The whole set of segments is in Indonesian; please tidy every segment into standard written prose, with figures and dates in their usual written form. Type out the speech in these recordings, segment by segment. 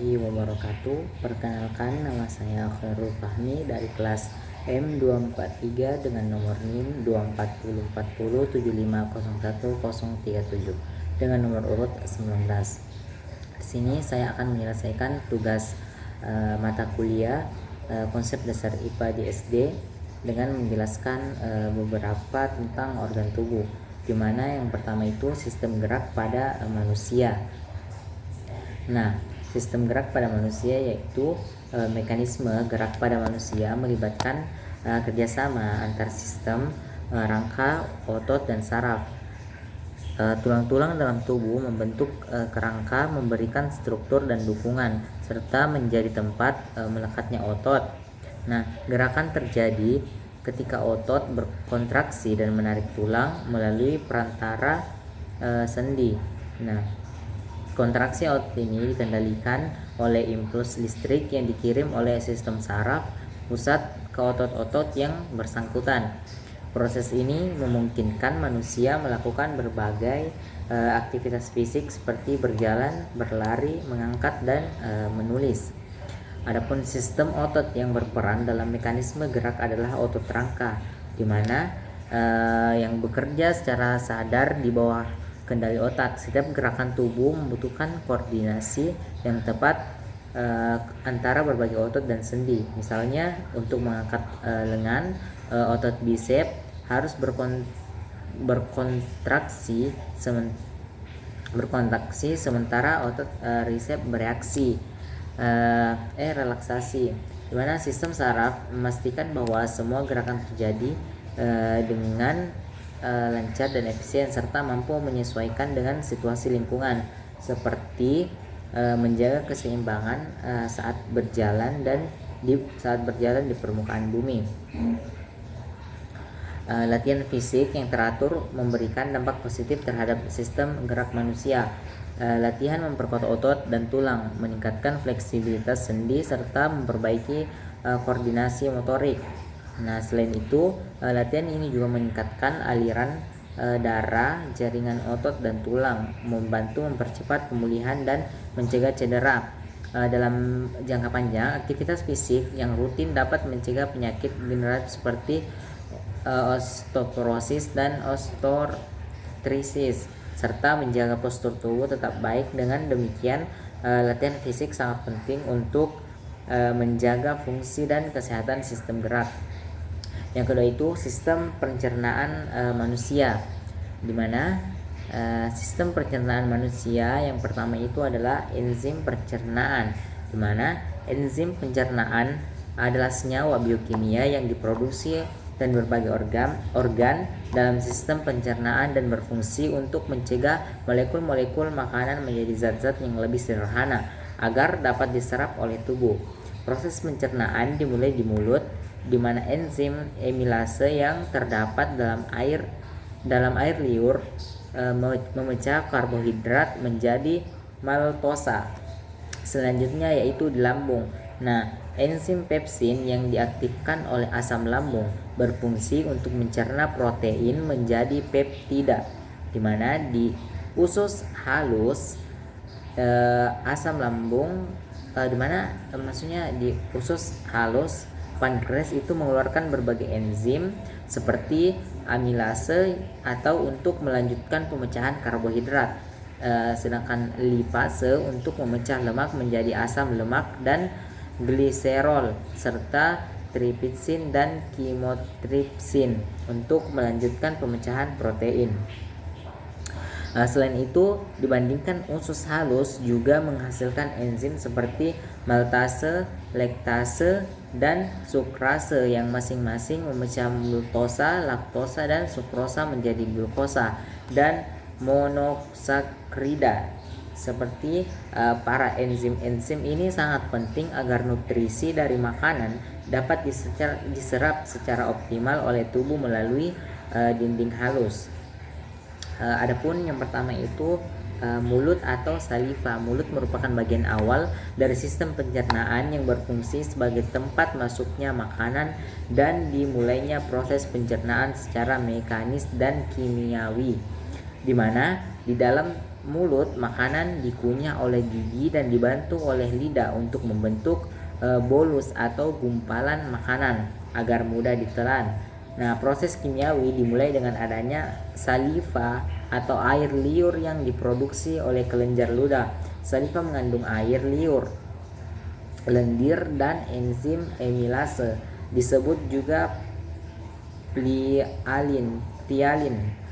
warahmatullahi wabarakatuh. Perkenalkan, nama saya Khairul Fahmi dari kelas M243 dengan nomor NIM 24040750137 dengan nomor urut 19. Di sini saya akan menyelesaikan tugas mata kuliah konsep dasar IPA di SD dengan menjelaskan beberapa tentang organ tubuh, di mana yang pertama itu sistem gerak pada manusia. Nah, sistem gerak pada manusia yaitu mekanisme gerak pada manusia melibatkan kerjasama antar sistem rangka, otot, dan saraf. Tulang-tulang dalam tubuh membentuk kerangka, memberikan struktur dan dukungan, serta menjadi tempat melekatnya otot. Nah, gerakan terjadi ketika otot berkontraksi dan menarik tulang melalui perantara sendi. Nah, kontraksi otot ini dikendalikan oleh impuls listrik yang dikirim oleh sistem saraf pusat ke otot-otot yang bersangkutan. Proses ini memungkinkan manusia melakukan berbagai aktivitas fisik seperti berjalan, berlari, mengangkat, dan menulis. Adapun sistem otot yang berperan dalam mekanisme gerak adalah otot rangka, di mana yang bekerja secara sadar di bawah kendali otak. Setiap gerakan tubuh membutuhkan koordinasi yang tepat antara berbagai otot dan sendi. Misalnya untuk mengangkat lengan, otot bisep harus berkontraksi sementara otot risep bereaksi relaksasi, di mana sistem saraf memastikan bahwa semua gerakan terjadi dengan lancar dan efisien, serta mampu menyesuaikan dengan situasi lingkungan, seperti menjaga keseimbangan saat berjalan di permukaan bumi. Latihan fisik yang teratur memberikan dampak positif terhadap sistem gerak manusia. Latihan memperkuat otot dan tulang, meningkatkan fleksibilitas sendi, serta memperbaiki koordinasi motorik. Nah, selain itu, latihan ini juga meningkatkan aliran darah, jaringan otot dan tulang, membantu mempercepat pemulihan dan mencegah cedera. Dalam jangka panjang, aktivitas fisik yang rutin dapat mencegah penyakit degeneratif seperti osteoporosis dan osteoartritis, serta menjaga postur tubuh tetap baik. Dengan demikian, latihan fisik sangat penting untuk menjaga fungsi dan kesehatan sistem gerak. Yang kedua itu sistem pencernaan manusia, di mana sistem pencernaan manusia yang pertama itu adalah enzim pencernaan, di mana enzim pencernaan adalah senyawa biokimia yang diproduksi dan berbagai organ dalam sistem pencernaan dan berfungsi untuk mencegah molekul-molekul makanan menjadi zat-zat yang lebih sederhana agar dapat diserap oleh tubuh. Proses pencernaan dimulai di mulut, di mana enzim amilase yang terdapat dalam air liur memecah karbohidrat menjadi maltosa. Selanjutnya yaitu di lambung. Nah, enzim pepsin yang diaktifkan oleh asam lambung berfungsi untuk mencerna protein menjadi peptida, di mana di usus halus asam lambung di usus halus pankreas itu mengeluarkan berbagai enzim seperti amilase atau untuk melanjutkan pemecahan karbohidrat, sedangkan lipase untuk memecah lemak menjadi asam lemak dan gliserol, serta tripsin dan chymotrypsin untuk melanjutkan pemecahan protein. Selain itu, dibandingkan usus halus juga menghasilkan enzim seperti maltase, laktase, dan sukrase yang masing-masing memecah glukosa, laktosa, dan sukrosa menjadi glukosa dan monosakrida. Seperti para enzim-enzim ini sangat penting agar nutrisi dari makanan dapat diserap secara optimal oleh tubuh melalui dinding halus. Adapun yang pertama itu mulut atau saliva. Mulut merupakan bagian awal dari sistem pencernaan yang berfungsi sebagai tempat masuknya makanan dan dimulainya proses pencernaan secara mekanis dan kimiawi, di mana di dalam mulut, makanan dikunyah oleh gigi dan dibantu oleh lidah untuk membentuk bolus atau gumpalan makanan agar mudah ditelan. Nah, proses kimiawi dimulai dengan adanya saliva atau air liur yang diproduksi oleh kelenjar ludah. Saliva mengandung air liur, lendir, dan enzim amilase. Disebut juga ptyalin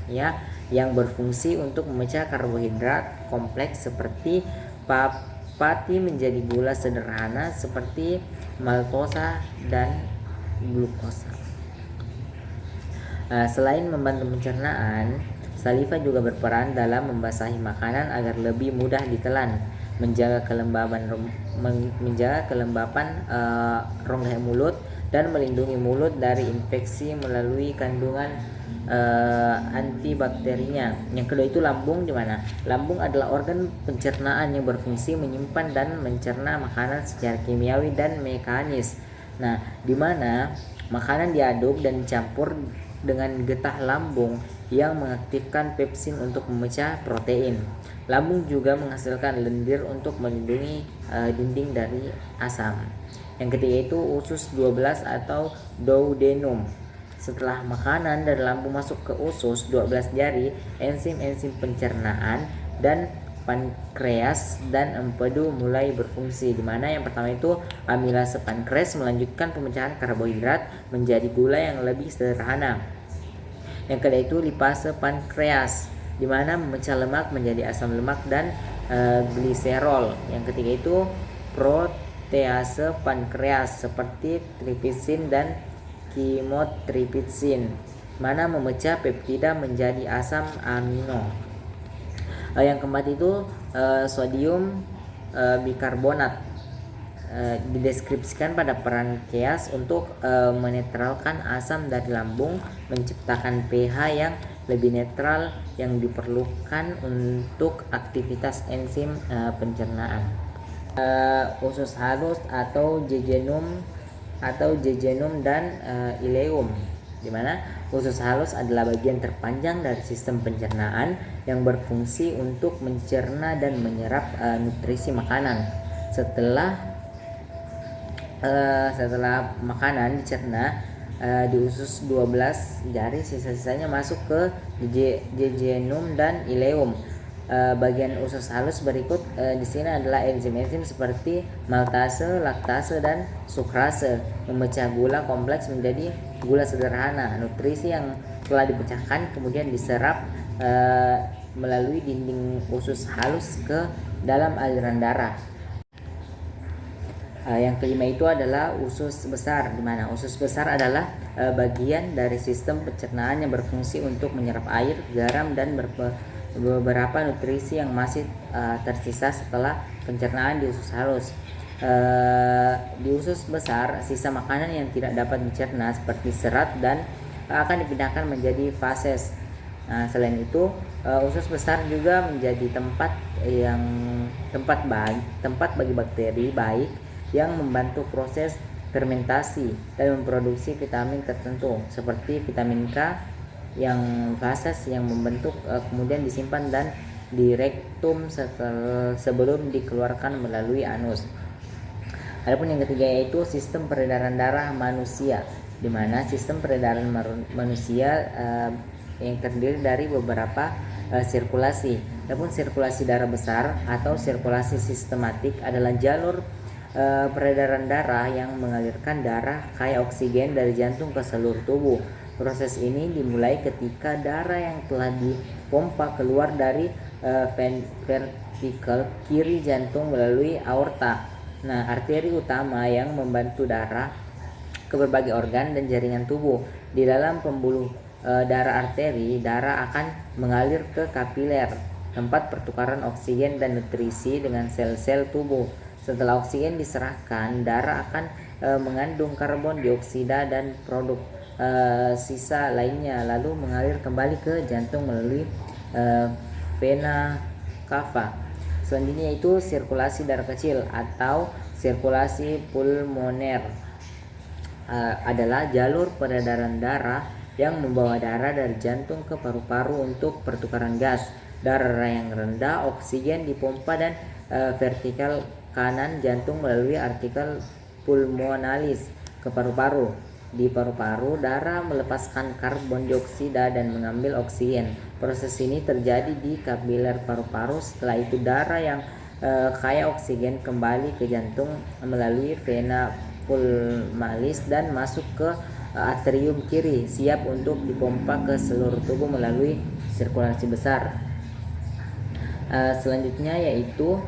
ya, yang berfungsi untuk memecah karbohidrat kompleks seperti pati menjadi gula sederhana seperti maltosa dan glukosa. Selain membantu pencernaan, saliva juga berperan dalam membasahi makanan agar lebih mudah ditelan, menjaga kelembapan rongga mulut, dan melindungi mulut dari infeksi melalui kandungan antibakterinya. Yang kedua itu lambung, di mana lambung adalah organ pencernaan yang berfungsi menyimpan dan mencerna makanan secara kimiawi dan mekanis. Nah, di mana makanan diaduk dan dicampur dengan getah lambung yang mengaktifkan pepsin untuk memecah protein. Lambung juga menghasilkan lendir untuk melindungi dinding dari asam. Yang ketiga itu usus 12 atau duodenum. Setelah makanan dari lambung masuk ke usus 12 jari, enzim-enzim pencernaan dan pankreas dan empedu mulai berfungsi, di mana yang pertama itu amilase pankreas melanjutkan pemecahan karbohidrat menjadi gula yang lebih sederhana. Yang kedua itu lipase pankreas, di mana memecah lemak menjadi asam lemak dan gliserol. Yang ketiga itu protease pankreas seperti tripsin dan chymotrypsin, mana memecah peptida menjadi asam amino. Yang keempat itu sodium bikarbonat, dideskripsikan pada pankreas untuk menetralkan asam dari lambung, menciptakan pH yang lebih netral yang diperlukan untuk aktivitas enzim pencernaan. Usus halus atau jejunum dan ileum, di mana usus halus adalah bagian terpanjang dari sistem pencernaan yang berfungsi untuk mencerna dan menyerap nutrisi makanan. Setelah makanan dicerna di usus 12 jari, sisa-sisanya masuk ke jejunum dan ileum. Bagian usus halus berikut di sini adalah enzim-enzim seperti maltase, laktase, dan sukrase, memecah gula kompleks menjadi gula sederhana. Nutrisi yang telah dipecahkan kemudian diserap melalui dinding usus halus ke dalam aliran darah. Yang kelima itu adalah usus besar, di mana usus besar adalah bagian dari sistem pencernaan yang berfungsi untuk menyerap air, garam, dan beberapa nutrisi yang masih tersisa setelah pencernaan di usus halus. Di usus besar, sisa makanan yang tidak dapat dicerna seperti serat dan akan dipindahkan menjadi fases. Selain itu, usus besar juga menjadi tempat bagi bakteri baik yang membantu proses fermentasi dan memproduksi vitamin tertentu seperti vitamin K yang fases yang membentuk kemudian disimpan dan di rektum sebelum dikeluarkan melalui anus. Adapun yang ketiga yaitu sistem peredaran darah manusia, di mana sistem peredaran manusia yang terdiri dari beberapa sirkulasi. Adapun sirkulasi darah besar atau sirkulasi sistematik adalah jalur peredaran darah yang mengalirkan darah kaya oksigen dari jantung ke seluruh tubuh. Proses ini dimulai ketika darah yang telah dipompa keluar dari ventrikel kiri jantung melalui aorta. Nah, arteri utama yang membantu darah ke berbagai organ dan jaringan tubuh. Di dalam pembuluh darah arteri, darah akan mengalir ke kapiler, tempat pertukaran oksigen dan nutrisi dengan sel-sel tubuh. Setelah oksigen diserahkan, darah akan mengandung karbon dioksida dan produk sisa lainnya, lalu mengalir kembali ke jantung melalui vena cava. Selanjutnya itu sirkulasi darah kecil atau sirkulasi pulmoner, adalah jalur peredaran darah yang membawa darah dari jantung ke paru-paru untuk pertukaran gas. darah yang rendah, oksigen dipompa dan vertikal kanan jantung melalui artikel pulmonalis ke paru-paru. Di paru-paru, darah melepaskan karbon dioksida dan mengambil oksigen. Proses ini terjadi di kapiler paru-paru. Setelah itu darah yang kaya oksigen kembali ke jantung melalui vena pulmonalis dan masuk ke atrium kiri, siap untuk dipompa ke seluruh tubuh melalui sirkulasi besar. Selanjutnya yaitu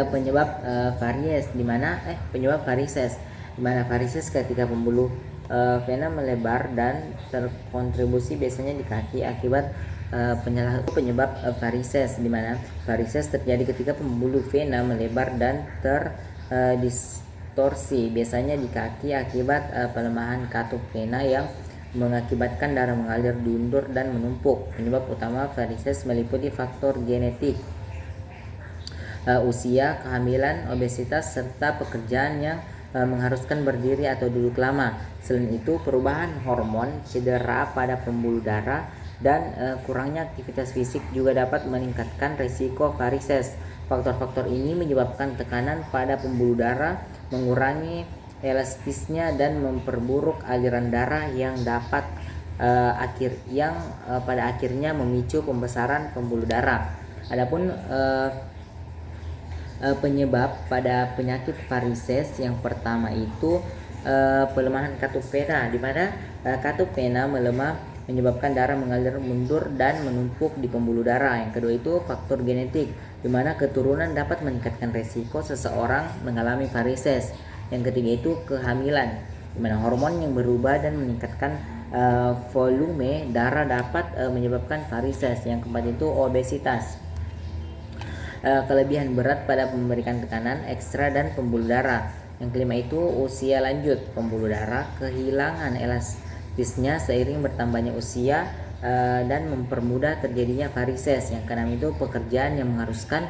penyebab varies, di mana varises ketika pembuluh vena melebar dan terkontribusi biasanya di kaki akibat penyebab varises, di mana varises terjadi ketika pembuluh vena melebar dan terdistorsi biasanya di kaki akibat pelemahan katup vena yang mengakibatkan darah mengalir diundur dan menumpuk. Penyebab utama varises meliputi faktor genetik, usia, kehamilan, obesitas, serta pekerjaan yang mengharuskan berdiri atau duduk lama. Selain itu, perubahan hormon, cedera pada pembuluh darah, dan kurangnya aktivitas fisik juga dapat meningkatkan risiko varises. Faktor-faktor ini menyebabkan tekanan pada pembuluh darah, mengurangi elastisnya dan memperburuk aliran darah yang pada akhirnya memicu pembesaran pembuluh darah. Adapun penyebab pada penyakit varises yang pertama itu pelemahan katup vena, di mana katup vena melemah menyebabkan darah mengalir mundur dan menumpuk di pembuluh darah. Yang kedua itu faktor genetik, di mana keturunan dapat meningkatkan resiko seseorang mengalami varises. Yang ketiga itu kehamilan, di mana hormon yang berubah dan meningkatkan volume darah dapat menyebabkan varises. Yang keempat itu obesitas, kelebihan berat pada memberikan tekanan ekstra dan pembuluh darah. Yang kelima itu usia lanjut, pembuluh darah kehilangan elastisnya seiring bertambahnya usia dan mempermudah terjadinya varises. Yang keenam itu pekerjaan yang mengharuskan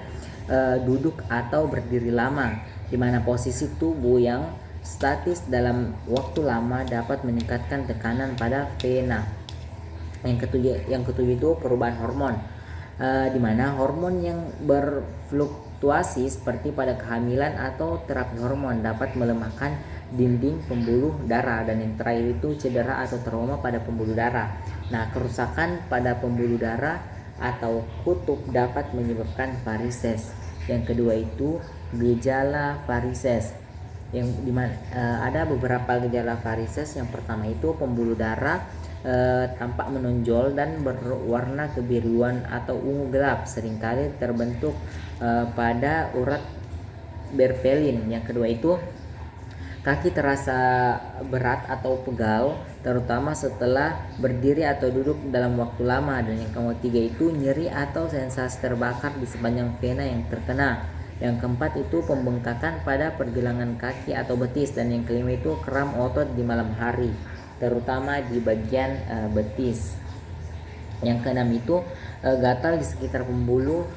duduk atau berdiri lama, di mana posisi tubuh yang statis dalam waktu lama dapat meningkatkan tekanan pada vena. Yang ketujuh itu perubahan hormon, di mana hormon yang berfluktuasi seperti pada kehamilan atau terapi hormon dapat melemahkan dinding pembuluh darah. Dan yang terakhir itu cedera atau trauma pada pembuluh darah. Nah, kerusakan pada pembuluh darah atau kutub dapat menyebabkan varises. Yang kedua itu gejala varises, yang dimana ada beberapa gejala varises. Yang pertama itu pembuluh darah tampak menonjol dan berwarna kebiruan atau ungu gelap, seringkali terbentuk pada urat berpelin. Yang kedua itu kaki terasa berat atau pegal, terutama setelah berdiri atau duduk dalam waktu lama. Dan yang ketiga itu nyeri atau sensasi terbakar di sepanjang vena yang terkena. Yang keempat itu pembengkakan pada pergelangan kaki atau betis. Dan yang kelima itu kram otot di malam hari, terutama di bagian betis. Yang keenam itu gatal di sekitar pembuluh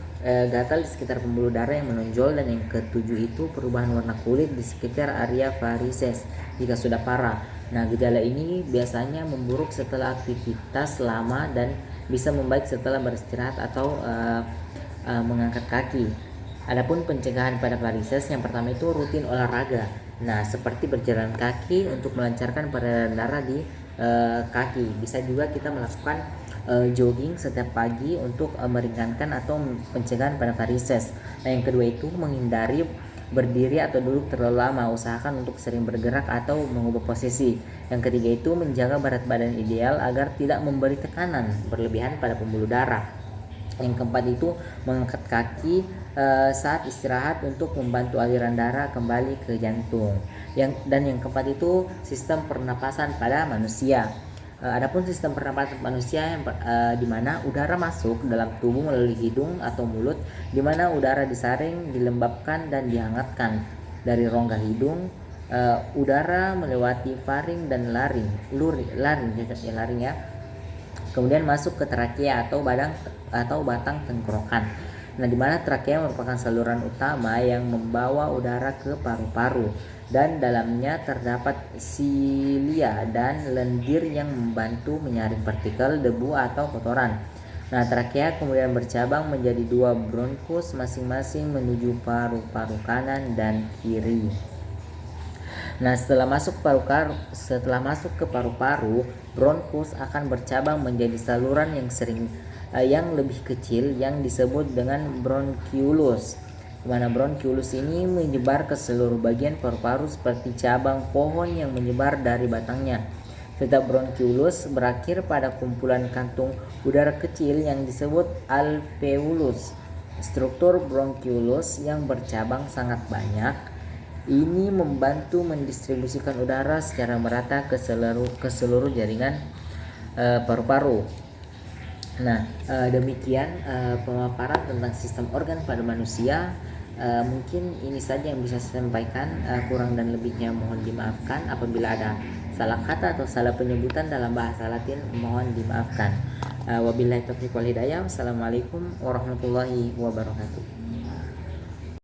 darah yang menonjol. Dan yang ketujuh itu perubahan warna kulit di sekitar area varises jika sudah parah. Nah, gejala ini biasanya memburuk setelah aktivitas lama dan bisa membaik setelah beristirahat atau mengangkat kaki. Adapun pencegahan pada varises, yang pertama itu rutin olahraga. Nah, seperti berjalan kaki untuk melancarkan peredaran darah di kaki. Bisa juga kita melakukan jogging setiap pagi untuk meringankan atau pencegahan pada varises. Nah, yang kedua itu menghindari berdiri atau duduk terlalu lama. Usahakan untuk sering bergerak atau mengubah posisi. Yang ketiga itu menjaga berat badan ideal agar tidak memberi tekanan berlebihan pada pembuluh darah. Yang keempat itu mengangkat kaki saat istirahat untuk membantu aliran darah kembali ke jantung. Dan yang keempat itu sistem pernapasan pada manusia. Adapun sistem pernapasan manusia yang di mana udara masuk dalam tubuh melalui hidung atau mulut, di mana udara disaring, dilembabkan dan dihangatkan dari rongga hidung. Udara melewati faring dan laring ya. Kemudian masuk ke trakea atau batang tenggorokan. Nah, di mana trakea merupakan saluran utama yang membawa udara ke paru-paru, dan dalamnya terdapat silia dan lendir yang membantu menyaring partikel, debu atau kotoran. Nah, trakea kemudian bercabang menjadi 2 bronkus masing-masing menuju paru-paru kanan dan kiri. Nah, setelah masuk ke paru-paru, bronkus akan bercabang menjadi saluran yang lebih kecil yang disebut dengan bronkiolus. Di mana bronkiolus ini menyebar ke seluruh bagian paru-paru seperti cabang pohon yang menyebar dari batangnya. Setiap bronkiolus berakhir pada kumpulan kantung udara kecil yang disebut alveolus. Struktur bronkiolus yang bercabang sangat banyak. Ini membantu mendistribusikan udara secara merata ke seluruh jaringan paru-paru. Nah, demikian pemaparan tentang sistem organ pada manusia. Mungkin ini saja yang bisa saya sampaikan. Kurang dan lebihnya mohon dimaafkan. Apabila ada salah kata atau salah penyebutan dalam bahasa Latin, mohon dimaafkan. Wabillahi taufiq wal hidayah. Wassalamualaikum warahmatullahi wabarakatuh.